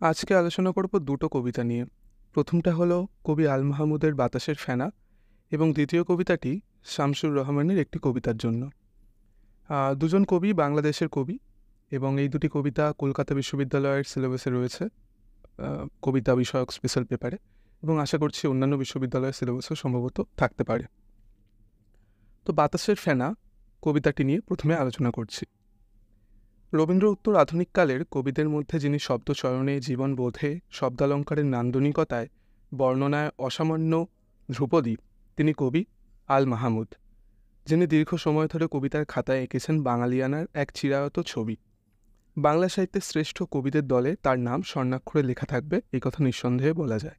আজকে আলোচনা করব দুটো কবিতা নিয়ে। প্রথমটা হলো কবি আল মাহমুদের বাতাসের ফেনা এবং দ্বিতীয় কবিতাটি শামসুর রহমানের একটি কবিতার জন্য। দুজন কবি বাংলাদেশের কবি এবং এই দুটি কবিতা কলকাতা বিশ্ববিদ্যালয়ের সিলেবাসে রয়েছে, কবিতা বিষয়ক স্পেশাল পেপারে, এবং আশা করছি অন্যান্য বিশ্ববিদ্যালয়ের সিলেবাসও সম্ভবত থাকতে পারে। তো বাতাসের ফেনা কবিতাটি নিয়ে প্রথমে আলোচনা করছি। রবীন্দ্র উত্তর আধুনিককালের কবিদের মধ্যে যিনি শব্দচয়নে, জীবনবোধে, শব্দালঙ্কারের নান্দনিকতায়, বর্ণনায় অসামান্য ধ্রুপদী, তিনি কবি আল মাহমুদ, যিনি দীর্ঘ সময় ধরে কবিতার খাতায় এঁকেছেন বাঙালিয়ানার এক চিরায়ত ছবি। বাংলা সাহিত্যের শ্রেষ্ঠ কবিদের দলে তার নাম স্বর্ণাক্ষরে লেখা থাকবে, এই কথা নিঃসন্দেহে বলা যায়।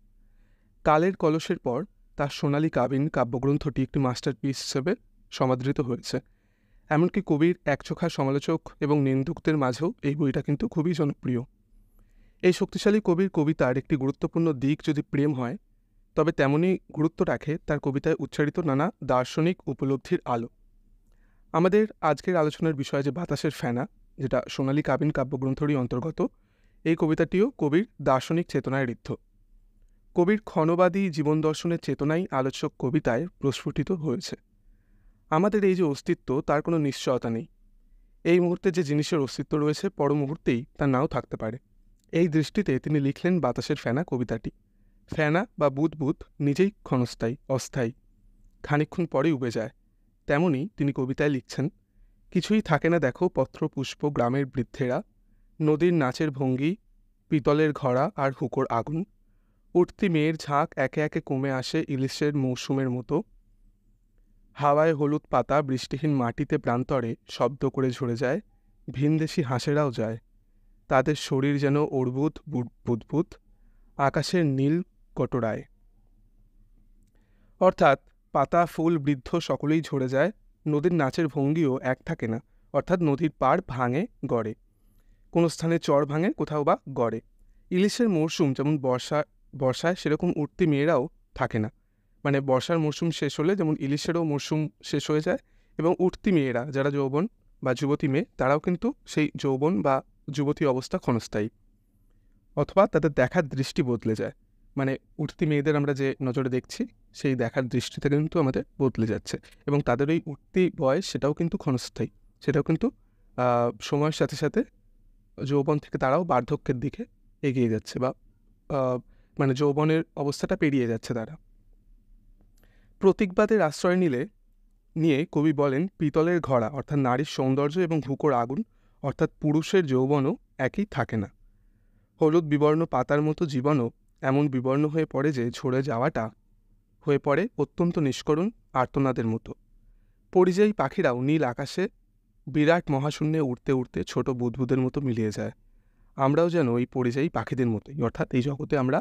কালের কলসের পর তার সোনালী কাবিন কাব্যগ্রন্থটি একটি মাস্টারপিস হিসেবে সমাদৃত হয়েছে। এমনকি কবির একচোখা সমালোচক এবং নিন্দুকদের মাঝেও এই বইটা কিন্তু খুবই জনপ্রিয়। এই শক্তিশালী কবির কবিতার একটি গুরুত্বপূর্ণ দিক যদি প্রেম হয়, তবে তেমনই গুরুত্ব রাখে তার কবিতায় উচ্চারিত নানা দার্শনিক উপলব্ধির আলো। আমাদের আজকের আলোচনার বিষয় যে বাতাসের ফেনা, যেটা সোনালী কাবিন কাব্যগ্রন্থরই অন্তর্গত, এই কবিতাটিও কবির দার্শনিক চেতনায় ঋদ্ধ। কবির ক্ষণবাদী জীবন দর্শনের চেতনাই আলোচক কবিতায় প্রস্ফুটিত হয়েছে। আমাদের এই যে অস্তিত্ব, তার কোনো নিশ্চয়তা নেই। এই মুহূর্তে যে জিনিসের অস্তিত্ব রয়েছে, পর মুহূর্তেই তা নাও থাকতে পারে। এই দৃষ্টিতে তিনি লিখলেন বাতাসের ফেনা কবিতাটি। ফেনা বা বুদবুদ নিজেই ক্ষণস্থায়ী, অস্থায়ী, খানিকক্ষণ পরেই উবে যায়। তেমনি তিনি কবিতায় লিখছেন, কিছুই থাকে না দেখো পত্র পুষ্প গ্রামের বৃদ্ধেরা, নদীর নাচের ভঙ্গি, পিতলের ঘড়া আর হুকোর আগুন, উঠতি মেয়ের ঝাঁক একে একে কমে আসে ইলিশের মৌসুমের মতো, হাওয়ায় হলুদ পাতা বৃষ্টিহীন মাটিতে প্রান্তরে শব্দ করে ঝরে যায়, ভিনদেশি হাঁসেরাও যায়, তাদের শরীর যেন অর্বুদ বুদবুদ, আকাশের নীল কটোরায়। অর্থাৎ পাতা ফুল বৃদ্ধ সকলেই ঝরে যায়, নদীর নাচের ভঙ্গিও এক থাকে না, অর্থাৎ নদীর পাড় ভাঙে গড়ে, কোনো স্থানে চর ভাঙে, কোথাও বা গড়ে। ইলিশের মরশুম যেমন বর্ষায় সেরকম উঠতি মেয়েরাও থাকে না, মানে বর্ষার মরশুম শেষ হলে যেমন ইলিশেরও মরশুম শেষ হয়ে যায়, এবং উঠতি মেয়েরা যারা যৌবন বা যুবতী মেয়ে, তারাও কিন্তু সেই যৌবন বা যুবতী অবস্থা ক্ষণস্থায়ী, অথবা তাদের দেখার দৃষ্টি বদলে যায়। মানে উঠতি মেয়েদের আমরা যে নজরে দেখছি, সেই দেখার দৃষ্টিতে কিন্তু আমাদের বদলে যাচ্ছে, এবং তাদের ওই উঠতি বয়স সেটাও কিন্তু ক্ষণস্থায়ী, সেটাও কিন্তু সময়ের সাথে সাথে যৌবন থেকে তারাও বার্ধক্যের দিকে এগিয়ে যাচ্ছে, বা মানে যৌবনের অবস্থাটা পেরিয়ে যাচ্ছে তারা। প্রতীকবাদের আশ্রয় নিয়ে কবি বলেন, পিতলের ঘড়া অর্থাৎ নারীর সৌন্দর্য এবং হুকোর আগুন অর্থাৎ পুরুষের যৌবনও একই থাকে না। হলুদ বিবর্ণ পাতার মতো জীবনও এমন বিবর্ণ হয়ে পড়ে যে ঝরে যাওয়াটা হয়ে পড়ে অত্যন্ত নিষ্করুণ আর্তনাদের মতো। পরিযায়ী পাখিরাও নীল আকাশে বিরাট মহাশূন্যে উড়তে উড়তে ছোট বুদবুদের মতো মিলিয়ে যায়। আমরাও যেন এই পরিযায়ী পাখিদের মতোই, অর্থাৎ এই জগতে আমরা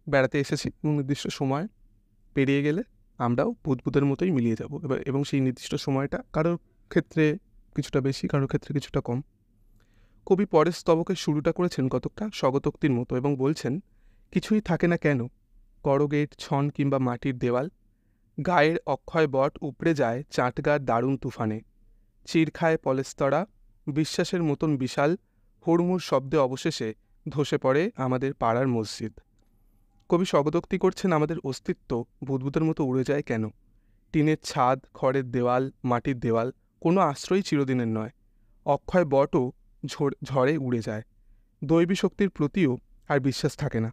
বেড়াতে এসেছি, নির্দিষ্ট সময় পেরিয়ে গেলে আমরাও বুদবুদের মতোই মিলিয়ে যাব, এবং সেই নির্দিষ্ট সময়টা কারোর ক্ষেত্রে কিছুটা বেশি, কারোর ক্ষেত্রে কিছুটা কম। কবি পরের স্তবকের শুরুটা করেছেন কতকটা স্বগতোক্তির মতো, এবং বলছেন, কিছুই থাকে না কেন, করগেট ছন কিংবা মাটির দেওয়াল, গায়ের অক্ষয় বট উপড়ে যায় চাঁটগার দারুণ তুফানে, চির খায় পলেস্তরা, বিশ্বাসের মতন বিশাল হুড়মুড় শব্দে অবশেষে ধসে পড়ে আমাদের পাড়ার মসজিদ। কবি স্বগতোক্তি করছেন, আমাদের অস্তিত্ব বুদবুদের মতো উড়ে যায় কেন? টিনের ছাদ, খড়ের দেওয়াল, মাটির দেওয়াল, কোনো আশ্রয়ই চিরদিনের নয়। অক্ষয় বটও ঝড়ে উড়ে যায়। দৈবী শক্তির প্রতিও আর বিশ্বাস থাকে না।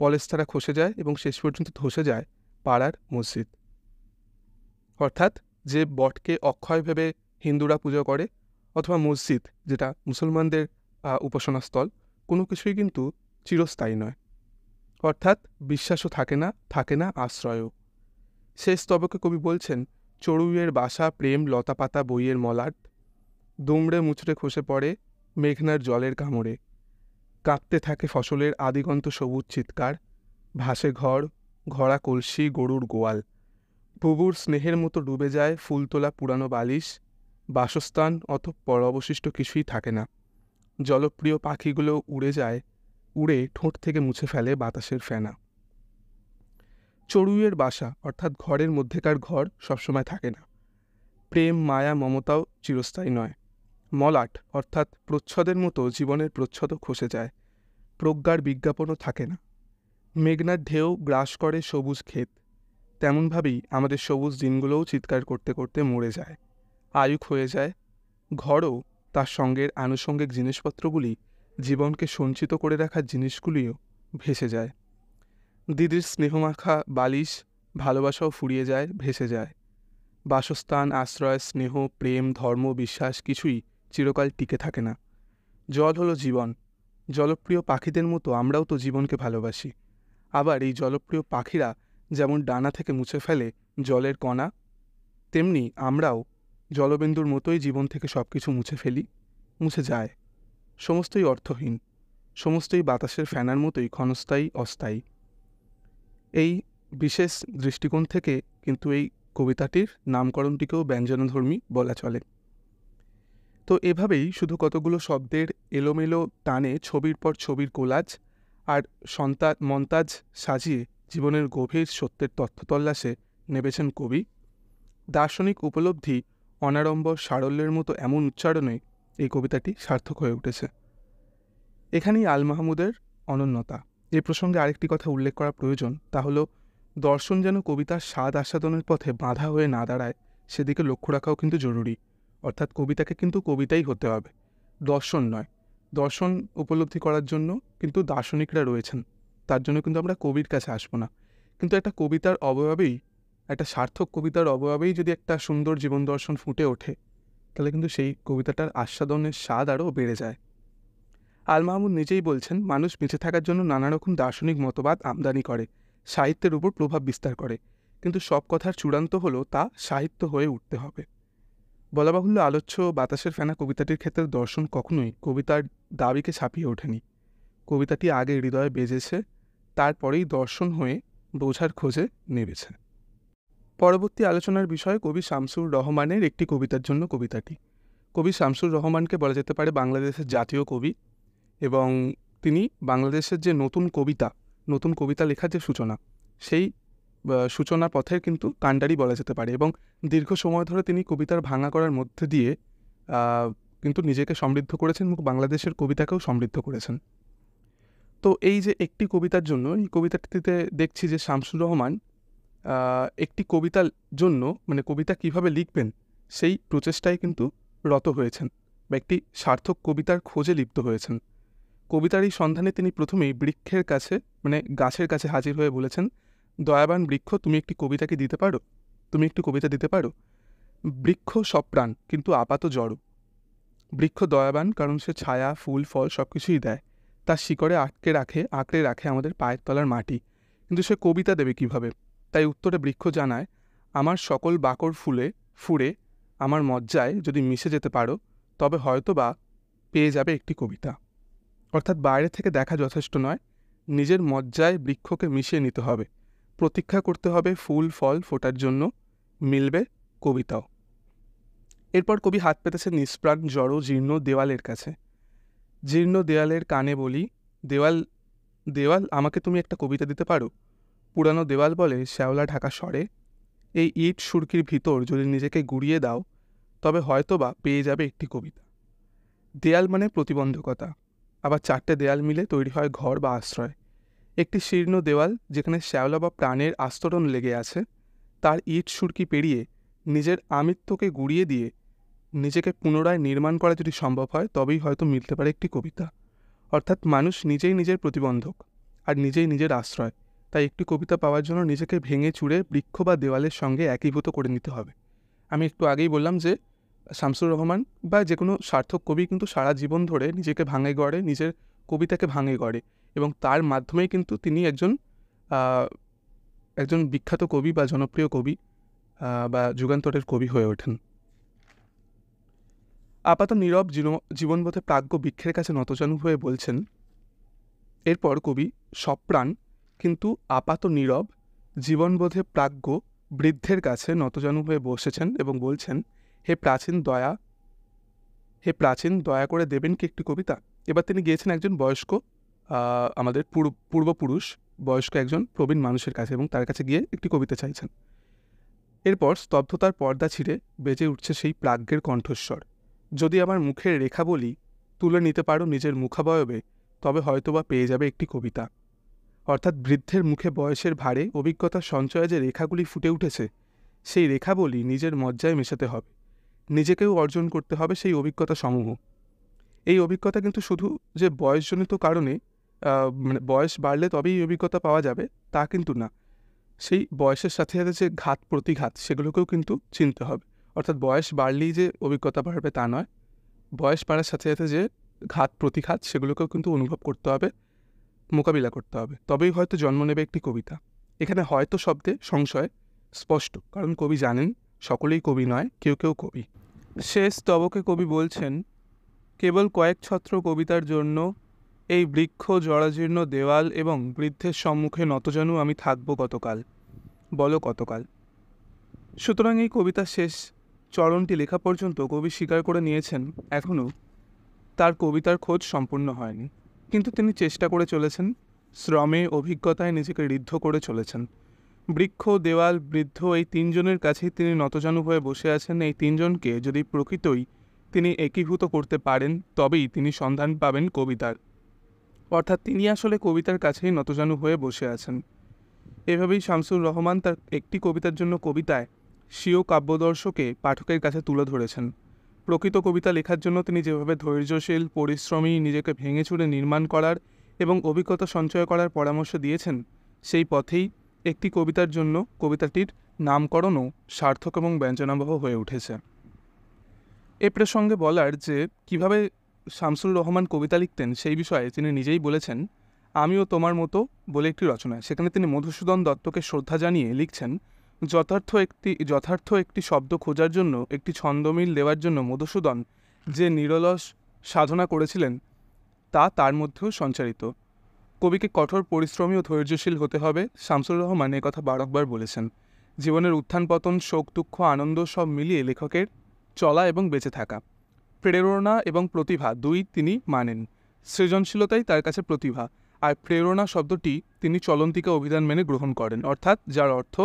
পলেস্তারা খসে যায় এবং শেষ পর্যন্ত ধসে যায় পাড়ার মসজিদ। অর্থাৎ যে বটকে অক্ষয় ভেবে হিন্দুরা পুজো করে, অথবা মসজিদ যেটা মুসলমানদের উপাসনাস্থল, কোনো কিছুই কিন্তু চিরস্থায়ী নয়। অর্থাৎ বিশ্বাসও থাকে না আশ্রয়ও। শেষ স্তবকে কবি বলছেন, চড়ুইয়ের বাসা প্রেম লতাপাতা বইয়ের মলাট, দুমড়ে মুচড়ে খসে পড়ে মেঘনার জলের কামড়ে, কাঁপতে থাকে ফসলের আদিগন্ত সবুজ চিৎকার, ভাসে ঘর, ঘরা কলসি, গরুর গোয়াল, বুবুর স্নেহের মতো ডুবে যায় ফুলতোলা পুরানো বালিশ, বাসস্থান অতঃপর অবশিষ্ট কিছুই থাকে না। জলপ্রিয় পাখিগুলো উড়ে ঠোঁট থেকে মুছে ফেলে বাতাসের ফেনা। চড়ুইয়ের বাসা অর্থাৎ ঘরের মধ্যেকার ঘর সবসময় থাকে না। প্রেম মায়া মমতাও চিরস্থায়ী নয়। মলাট অর্থাৎ প্রচ্ছদের মতো জীবনের প্রচ্ছদও খসে যায়। প্রজ্ঞার বিজ্ঞাপনও থাকে না। মেঘনার ঢেউ গ্রাস করে সবুজ ক্ষেত, তেমনভাবেই আমাদের সবুজ দিনগুলোও চিৎকার করতে করতে মরে যায়, আয়ুক হয়ে যায়। ঘরও তার সঙ্গের আনুষঙ্গিক জিনিসপত্রগুলি, জীবনকে সঞ্চিত করে রাখার জিনিসগুলিও ভেসে যায়। দিদির স্নেহমাখা বালিশ, ভালোবাসাও ফুরিয়ে যায়, ভেসে যায়। বাসস্থান, আশ্রয়, স্নেহ, প্রেম, ধর্ম, বিশ্বাস কিছুই চিরকাল টিকে থাকে না। জল হলো জীবন। জলপ্রিয় পাখিদের মতো আমরাও তো জীবনকে ভালোবাসি। আবার এই জলপ্রিয় পাখিরা যেমন ডানা থেকে মুছে ফেলে জলের কণা, তেমনি আমরাও জলবিন্দুর মতোই জীবন থেকে সব কিছু মুছে ফেলি, মুছে যায়। সমস্তই অর্থহীন, সমস্তই বাতাসের ফ্যানার মতোই ক্ষণস্থায়ী, অস্থায়ী। এই বিশেষ দৃষ্টিকোণ থেকে কিন্তু এই কবিতাটির নামকরণটিকেও ব্যঞ্জনধর্মী বলা চলে। তো এভাবেই শুধু কতগুলো শব্দের এলোমেলো টানে ছবির পর ছবির কোলাজ আর মন্তাজ সাজিয়ে জীবনের গভীর সত্যের তথ্য তল্লাশে নেমেছেন কবি। দার্শনিক উপলব্ধি, অনাড়ম্বর সারল্যের মতো এমন উচ্চারণে এই কবিতাটি সার্থক হয়ে উঠেছে। এখানেই আল মাহমুদের অনন্যতা। এ প্রসঙ্গে আরেকটি কথা উল্লেখ করা প্রয়োজন, তা হলো দর্শন যেন কবিতার স্বাদ আস্বাদনের পথে বাধা হয়ে না দাঁড়ায়, সেদিকে লক্ষ্য রাখাও কিন্তু জরুরি। অর্থাৎ কবিতাকে কিন্তু কবিতাই হতে হবে, দর্শন নয়। দর্শন উপলব্ধি করার জন্য কিন্তু দার্শনিকরা রয়েছেন, তার জন্য কিন্তু আমরা কবির কাছে আসবো না। কিন্তু একটা কবিতার অবয়বেই, একটা সার্থক কবিতার অবয়বেই যদি একটা সুন্দর জীবন দর্শন ফুটে ওঠে, তাহলে কিন্তু সেই কবিতাটার আস্বাদনের স্বাদ আরও বেড়ে যায়। আল মাহমুদ নিজেই বলছেন, মানুষ বেঁচে থাকার জন্য নানা রকম দার্শনিক মতবাদ আমদানি করে, সাহিত্যের উপর প্রভাব বিস্তার করে, কিন্তু সব কথার চূড়ান্ত হলো তা সাহিত্য হয়ে উঠতে হবে। বলা বাহুল্য, আলোচ্য বাতাসের ফেনা কবিতাটির ক্ষেত্রে দর্শন কখনোই কবিতার দাবিকে ছাপিয়ে ওঠেনি। কবিতাটি আগে হৃদয়ে বেজেছে, তারপরেই দর্শন হয়ে বোঝার খোঁজে নেমেছে। পরবর্তী আলোচনার বিষয় কবি শামসুর রহমানের একটি কবিতার জন্য কবিতাটি। কবি শামসুর রহমানকে বলা যেতে পারে বাংলাদেশের জাতীয় কবি, এবং তিনি বাংলাদেশের যে নতুন কবিতা লেখার যে সূচনা, সেই সূচনা পথের কিন্তু কাণ্ডারি বলা যেতে পারে। এবং দীর্ঘ সময় ধরে তিনি কবিতার ভাঙা করার মধ্যে দিয়ে কিন্তু নিজেকে সমৃদ্ধ করেছেন এবং বাংলাদেশের কবিতাকেও সমৃদ্ধ করেছেন। তো এই যে একটি কবিতার জন্য, এই কবিতাটিতে দেখছি যে শামসুর রহমান একটি কবিতার জন্য, মানে কবিতা কিভাবে লিখবেন সেই প্রচেষ্টায় কিন্তু রত হয়েছেন, বা একটি সার্থক কবিতার খোঁজে লিপ্ত হয়েছেন। কবিতার এই সন্ধানে তিনি প্রথমেই বৃক্ষের কাছে, মানে গাছের কাছে হাজির হয়ে বলেছেন, দয়াবান বৃক্ষ, তুমি একটি কবিতা কি দিতে পারো? তুমি একটি কবিতা দিতে পারো? বৃক্ষ সপ্রাণ, কিন্তু আপাত জড়। বৃক্ষ দয়াবান কারণ সে ছায়া, ফুল, ফল সব কিছুই দেয়, তার শিকড়ে আঁকড়ে রাখে আমাদের পায়ের তলার মাটি, কিন্তু সে কবিতা দেবে কিভাবে? তাই উত্তরে বৃক্ষ জানায়, আমার সকল বাকর ফুরে আমার মজ্জায় যদি মিশে যেতে পারো, তবে হয়তো বা পেয়ে যাবে একটি কবিতা। অর্থাৎ বাইরে থেকে দেখা যথেষ্ট নয়, নিজের মজ্জায় বৃক্ষকে মিশিয়ে নিতে হবে, প্রতীক্ষা করতে হবে ফুল ফল ফোটার জন্য, মিলবে কবিতাও। এরপর কবি হাত পেতেছেন নিষ্প্রাণ জড় জীর্ণ দেওয়ালের কাছে। জীর্ণ দেওয়ালের কানে বলি, দেওয়াল দেওয়াল আমাকে তুমি একটা কবিতা দিতে পারো? পুরানো দেওয়াল বলে শ্যাওলা ঢাকা স্বরে, এই ইট সুরকির ভিতর যদি নিজেকে গুড়িয়ে দাও, তবে হয়তোবা পেয়ে যাবে একটি কবিতা। দেয়াল মানে প্রতিবন্ধকতা, আবার চারটে দেয়াল মিলে তৈরি হয় ঘর বা আশ্রয়। একটি শীর্ণ দেওয়াল যেখানে শ্যাওলা বা প্রাণের আস্তরণ লেগে আছে, তার ইট সুরকি পেরিয়ে নিজের আমিত্বকে গুড়িয়ে দিয়ে নিজেকে পুনরায় নির্মাণ করা যদি সম্ভব হয়, তবেই হয়তো মিলতে পারে একটি কবিতা। অর্থাৎ মানুষ নিজেই নিজের প্রতিবন্ধক আর নিজেই নিজের আশ্রয়, তাই একটি কবিতা পাওয়ার জন্য নিজেকে ভেঙে চুরে বৃক্ষ বা দেওয়ালের সঙ্গে একীভূত করে নিতে হবে। আমি একটু আগেই বললাম যে শামসুর রহমান বা যে কোনো সার্থক কবি কিন্তু সারা জীবন ধরে নিজেকে ভাঙে গড়ে, নিজের কবিতাকে ভাঙে গড়ে, এবং তার মাধ্যমেই কিন্তু তিনি একজন বিখ্যাত কবি বা জনপ্রিয় কবি বা যুগান্তরের কবি হয়ে ওঠেন। আপাত নীরব জীবনবোধে প্রাজ্ঞ বৃক্ষের কাছে নতজানু হয়ে বলছেন, এরপর কবি সপ্রাণ কিন্তু আপাত নীরব জীবনবোধে প্রাজ্ঞ বৃদ্ধের কাছে নতজানু হয়ে বসেছেন এবং বলছেন, হে প্রাচীন দয়া করে দেবেন কি একটি কবিতা? এবার তিনি গিয়েছেন একজন বয়স্ক, আমাদের পূর্বপুরুষ বয়স্ক একজন প্রবীণ মানুষের কাছে, এবং তার কাছে গিয়ে একটি কবিতা চাইছেন। এরপর স্তব্ধতার পর্দা ছিঁড়ে বেজে উঠছে সেই প্রাজ্ঞের কণ্ঠস্বর, যদি আমার মুখের রেখা বলি, তুলে নিতে পারো নিজের মুখাবয়বে, তবে হয়তোবা পেয়ে যাবে একটি কবিতা। অর্থাৎ বৃদ্ধের মুখে বয়সের ভারে অভিজ্ঞতার সঞ্চয়ে যে রেখাগুলি ফুটে উঠেছে, সেই রেখাবলি নিজের মজ্জায় মেশাতে হবে, নিজেকেও অর্জন করতে হবে সেই অভিজ্ঞতা সমূহ। এই অভিজ্ঞতা কিন্তু শুধু যে বয়সজনিত কারণে মানে বয়স বাড়লে তবেই এই অভিজ্ঞতা পাওয়া যাবে তা কিন্তু না। সেই বয়সের সাথে সাথে যে ঘাত প্রতিঘাত সেগুলোকেও কিন্তু চিনতে হবে। অর্থাৎ বয়স বাড়লেই যে অভিজ্ঞতা বাড়বে তা নয়, বয়স বাড়ার সাথে সাথে যে ঘাত প্রতিঘাত সেগুলোকেও কিন্তু অনুভব করতে হবে, মোকাবিলা করতে হবে, তবেই হয়তো জন্ম নেবে একটি কবিতা। এখানে হয়তো শব্দে সংশয় স্পষ্ট, কারণ কবি জানেন সকলেই কবি নয়, কেউ কেউ কবি। শেষ স্তবকে কবি বলছেন, কেবল কয়েক ছত্র কবিতার জন্য এই বৃক্ষ জরাজীর্ণ দেওয়াল এবং বৃদ্ধের সম্মুখে নতজানু আমি থাকবো কতকাল, বলো কতকাল। সুতরাং এই কবিতার শেষ চরণটি লেখা পর্যন্ত কবি স্বীকার করে নিয়েছেন এখনও তার কবিতার খোঁজ সম্পূর্ণ হয়নি, কিন্তু তিনি চেষ্টা করে চলেছেন, শ্রমে অভিজ্ঞতায় নিজেকে ঋদ্ধ করে চলেছেন। বৃক্ষ, দেওয়াল, বৃদ্ধ এই তিনজনের কাছেই তিনি নতজানু হয়ে বসে আছেন। এই তিনজনকে যদি প্রকৃতই তিনি একীভূত করতে পারেন তবেই তিনি সন্ধান পাবেন কবিতার। অর্থাৎ তিনি আসলে কবিতার কাছেই নতজানু হয়ে বসে আছেন। এভাবেই শামসুর রহমান তার একটি কবিতার জন্য কবিতায় স্বীয় কাব্যদর্শকে পাঠকের কাছে তুলে ধরেছেন। প্রকৃত কবিতা লেখার জন্য তিনি যেভাবে ধৈর্যশীল, পরিশ্রমী, নিজেকে ভেঙে চুরে নির্মাণ করার এবং অভিজ্ঞতা সঞ্চয় করার পরামর্শ দিয়েছেন, সেই পথেই একটি কবিতার জন্য কবিতাটির নামকরণও সার্থক এবং ব্যঞ্জনাবহ হয়ে উঠেছে। এ প্রসঙ্গে বলার যে কিভাবে শামসুর রহমান কবিতা লিখতেন সেই বিষয়ে তিনি নিজেই বলেছেন, আমিও তোমার মতো বলে একটি রচনা, সেখানে তিনি মধুসূদন দত্তকে শ্রদ্ধা জানিয়ে লিখছেন, যথার্থ একটি শব্দ খোঁজার জন্য, একটি ছন্দমিল দেওয়ার জন্য মধুসূদন যে নিরলস সাধনা করেছিলেন তা তার মধ্যেও সঞ্চারিত। কবিকে কঠোর পরিশ্রমী ও ধৈর্যশীল হতে হবে, শামসুর রহমান কথা বারবার বলেছেন। জীবনের উত্থান পতন, শোক দুঃখ, আনন্দ সব মিলিয়ে লেখকের চলা এবং বেঁচে থাকা। প্রেরণা এবং প্রতিভা দুই তিনি মানেন। সৃজনশীলতাই তার কাছে প্রতিভা, আর প্রেরণা শব্দটি তিনি চলন্তিকা অভিধান মেনে গ্রহণ করেন, অর্থাৎ যার অর্থ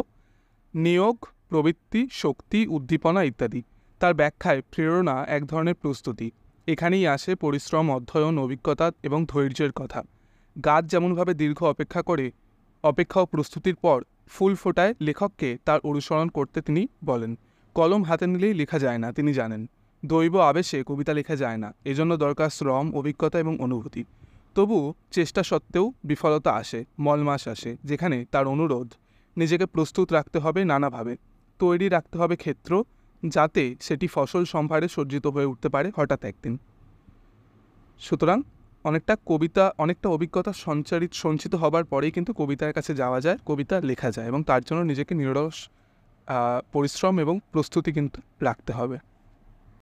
নিয়োগ, প্রবৃত্তি, শক্তি, উদ্দীপনা ইত্যাদি। তার ব্যাখ্যায় প্রেরণা এক ধরনের প্রস্তুতি। এখানেই আসে পরিশ্রম, অধ্যয়ন, অভিজ্ঞতা এবং ধৈর্যের কথা। গাছ যেমনভাবে দীর্ঘ অপেক্ষা ও প্রস্তুতির পর ফুল ফোটায়, লেখককে তার অনুসরণ করতে তিনি বলেন। কলম হাতে নিলেই লেখা যায় না, তিনি জানেন। দৈব আবেশে কবিতা লেখা যায় না, এজন্য দরকার শ্রম, অভিজ্ঞতা এবং অনুভূতি। তবু চেষ্টা সত্ত্বেও বিফলতা আসে, মলমাস আসে, যেখানে তার অনুরোধ, নিজেকে প্রস্তুত রাখতে হবে নানাভাবে, তৈরি রাখতে হবে ক্ষেত্র, যাতে সেটি ফসল সম্ভারে সজ্জিত হয়ে উঠতে পারে হঠাৎ একদিন। সুতরাং অনেকটা অভিজ্ঞতা সঞ্চিত হবার পরেই কিন্তু কবিতার কাছে যাওয়া যায়, কবিতা লেখা যায়, এবং তার জন্য নিজেকে নিরলস পরিশ্রম এবং প্রস্তুতি কিন্তু রাখতে হবে।